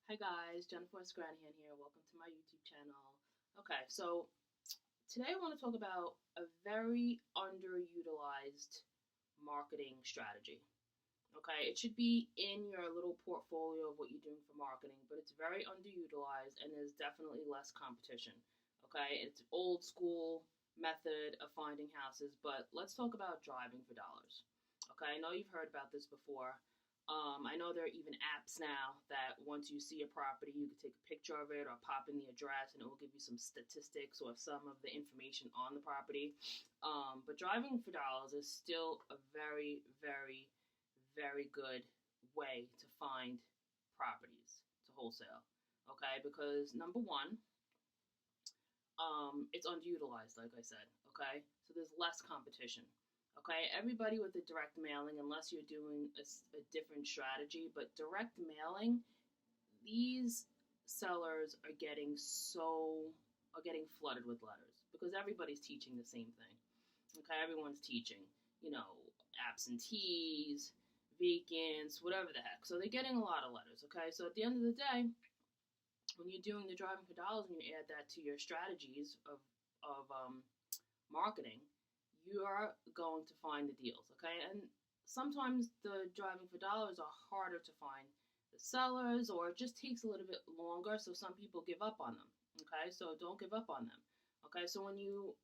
Hi guys, West-Granahan here. Welcome to my YouTube channel. Okay, so today I want to talk about a very underutilized marketing strategy. Okay, it should be in your little portfolio of what you're doing for marketing, but it's very underutilized and there's definitely less competition. Okay, it's old school method of finding houses, but let's talk about driving for dollars. Okay, I know you've heard about this before. I know there are even apps now that once you see a property, you can take a picture of it or pop in the address and it will give you some statistics or some of the information on the property. But driving for dollars is still a very, very, very good way to find properties to wholesale. Okay, because number one, it's underutilized, like I said. Okay, so there's less competition. Okay, everybody with the direct mailing, unless you're doing a different strategy, but direct mailing, these sellers are getting flooded with letters because everybody's teaching the same thing. Okay, everyone's teaching, you know, absentees, vacants, whatever the heck. So they're getting a lot of letters. Okay, so at the end of the day, when you're doing the driving for dollars and you add that to your strategies of marketing, you are going to find the deals, okay? And sometimes the driving for dollars are harder to find the sellers, or it just takes a little bit longer, so some people give up on them, okay? So don't give up on them, okay? So when you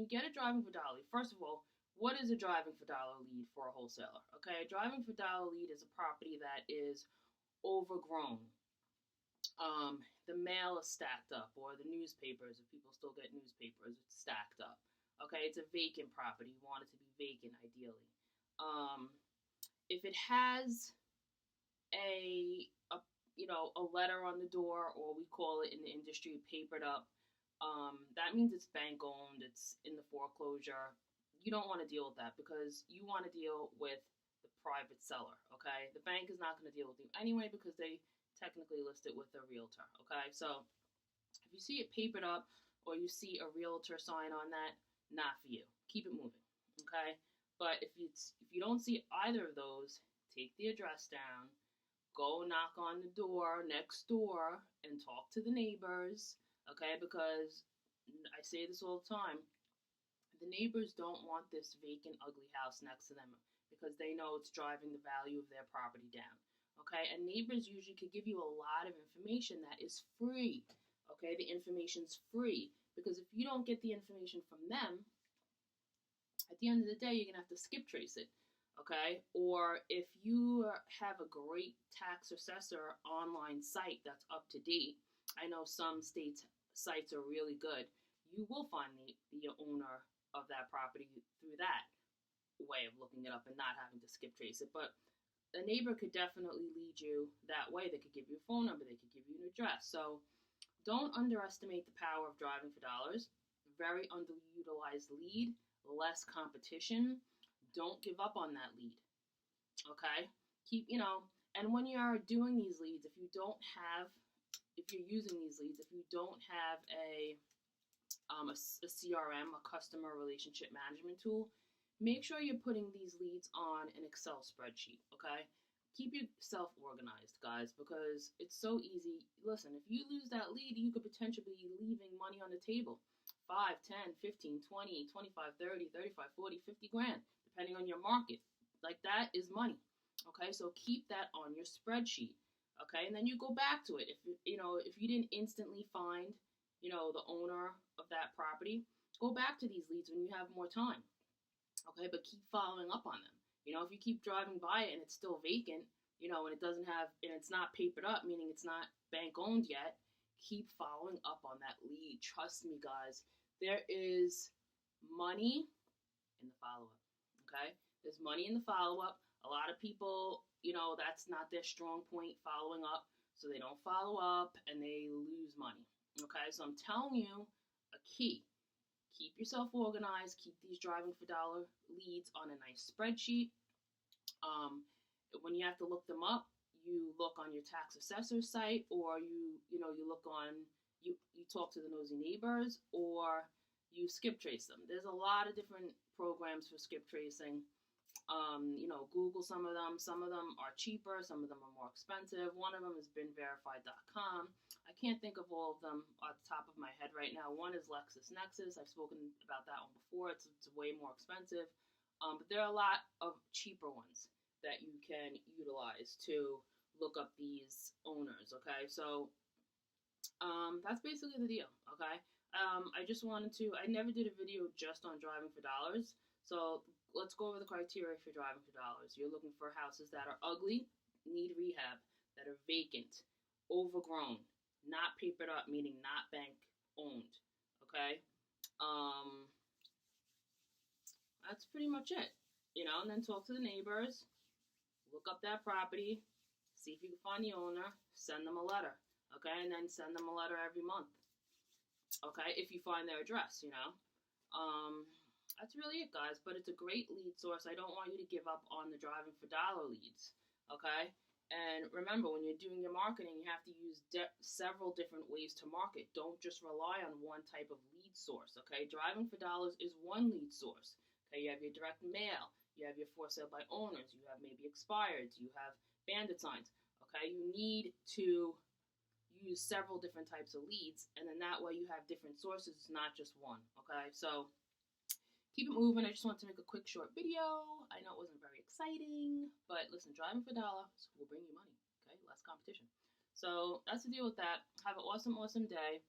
get a driving for dollar, first of all, what is a driving for dollar lead for a wholesaler? Okay, a driving for dollar lead is a property that is overgrown. The mail is stacked up, or the newspapers, if people still get newspapers, it's stacked up. Okay, it's a vacant property. You want it to be vacant, ideally. If it has a letter on the door, or we call it in the industry papered up, that means it's bank owned. It's in the foreclosure. You don't want to deal with that because you want to deal with the private seller. Okay, the bank is not going to deal with you anyway because they technically list it with a realtor. Okay, so if you see it papered up or you see a realtor sign on that, not for you. Keep it moving. Okay, but if you don't see either of those, take the address down, go knock on the door next door, and talk to the neighbors. Okay, because I say this all the time, the neighbors don't want this vacant, ugly house next to them because they know it's driving the value of their property down. Okay, and neighbors usually could give you a lot of information that is free. Okay, the information's free because if you don't get the information from them, at the end of the day, you're going to have to Skiptrace it. Okay, or if you have a great tax assessor online site that's up to date, I know some states' sites are really good, you will find the owner of that property through that way of looking it up and not having to Skiptrace it. But a neighbor could definitely lead you that way. They could give you a phone number, they could give you an address. So don't underestimate the power of driving for dollars. Very underutilized lead, less competition. Don't give up on that lead. Okay? And when you are doing these leads, if you're using these leads, if you don't have a CRM, a customer relationship management tool, make sure you're putting these leads on an Excel spreadsheet, okay? Keep yourself organized, guys, because it's so easy. Listen, if you lose that lead, you could potentially be leaving money on the table. 5, 10, 15, 20, 25, 30, 35, 40, 50 grand, depending on your market. Like, that is money, okay? So keep that on your spreadsheet, okay? And then you go back to it. If you didn't instantly find the owner of that property, go back to these leads when you have more time. Okay, but keep following up on them. If you keep driving by it and it's still vacant, and it's not papered up, meaning it's not bank owned yet, keep following up on that lead. Trust me, guys, there is money in the follow up. Okay, there's money in the follow up. A lot of people, that's not their strong point, following up, so they don't follow up and they lose money. Okay, so I'm telling you a key. Keep yourself organized. Keep these driving for dollar leads on a nice spreadsheet. When you have to look them up, you look on your tax assessor site, or you talk to the nosy neighbors, or you Skiptrace them. There's a lot of different programs for skip tracing. Google some of them. Some of them are cheaper, some of them are more expensive. One of them is beenverified.com. I can't think of all of them off the top of my head right now. One is LexisNexis. I've spoken about that one before. It's way more expensive. But there are a lot of cheaper ones that you can utilize to look up these owners, okay? So that's basically the deal, okay? I just wanted to, I never did a video just on driving for dollars. So let's go over the criteria for driving for dollars. You're looking for houses that are ugly, need rehab, that are vacant, overgrown, not papered up, meaning not bank owned, okay? That's pretty much it, and then talk to the neighbors, look up that property, see if you can find the owner, send them a letter, okay? And then send them a letter every month, okay, if you find their address, That's really it, guys, but it's a great lead source. I don't want you to give up on the driving for dollar leads, okay? And remember, when you're doing your marketing, you have to use several different ways to market. Don't just rely on one type of lead source, okay? Driving for dollars is one lead source, okay? You have your direct mail, you have your for sale by owners, you have maybe expireds, you have bandit signs, okay? You need to use several different types of leads, and then that way you have different sources, not just one, okay? So keep it moving. I just wanted to make a quick short video. I know it wasn't very exciting, but listen, driving for dollars will bring you money, okay? Less competition. So that's the deal with that. Have an awesome, awesome day.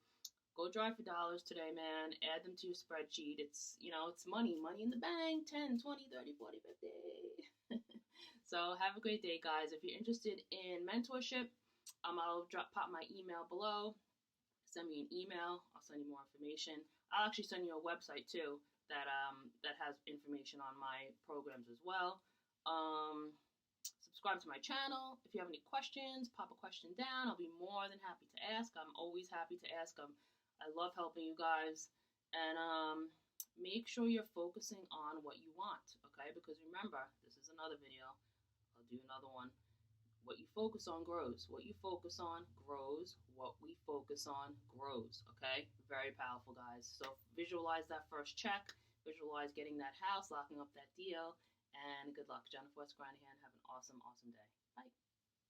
Go drive for dollars today, man. Add them to your spreadsheet. It's, it's money in the bank, 10, 20, 30, 40, 50. So have a great day, guys. If you're interested in mentorship, I'll pop my email below. Send me an email. I'll send you more information. I'll actually send you a website too that has information on my programs as well. Subscribe to my channel. If you have any questions, pop a question down. I'll be more than happy to ask. I'm always happy to ask them. I love helping you guys. And make sure you're focusing on what you want, okay? Because remember, this is another video. I'll do another one. What you focus on grows. What you focus on grows. What we focus on grows, okay? Very powerful, guys. So visualize that first check. Visualize getting that house, locking up that deal. And good luck. Jennifer, West-Granahan. Have an awesome, awesome day. Bye.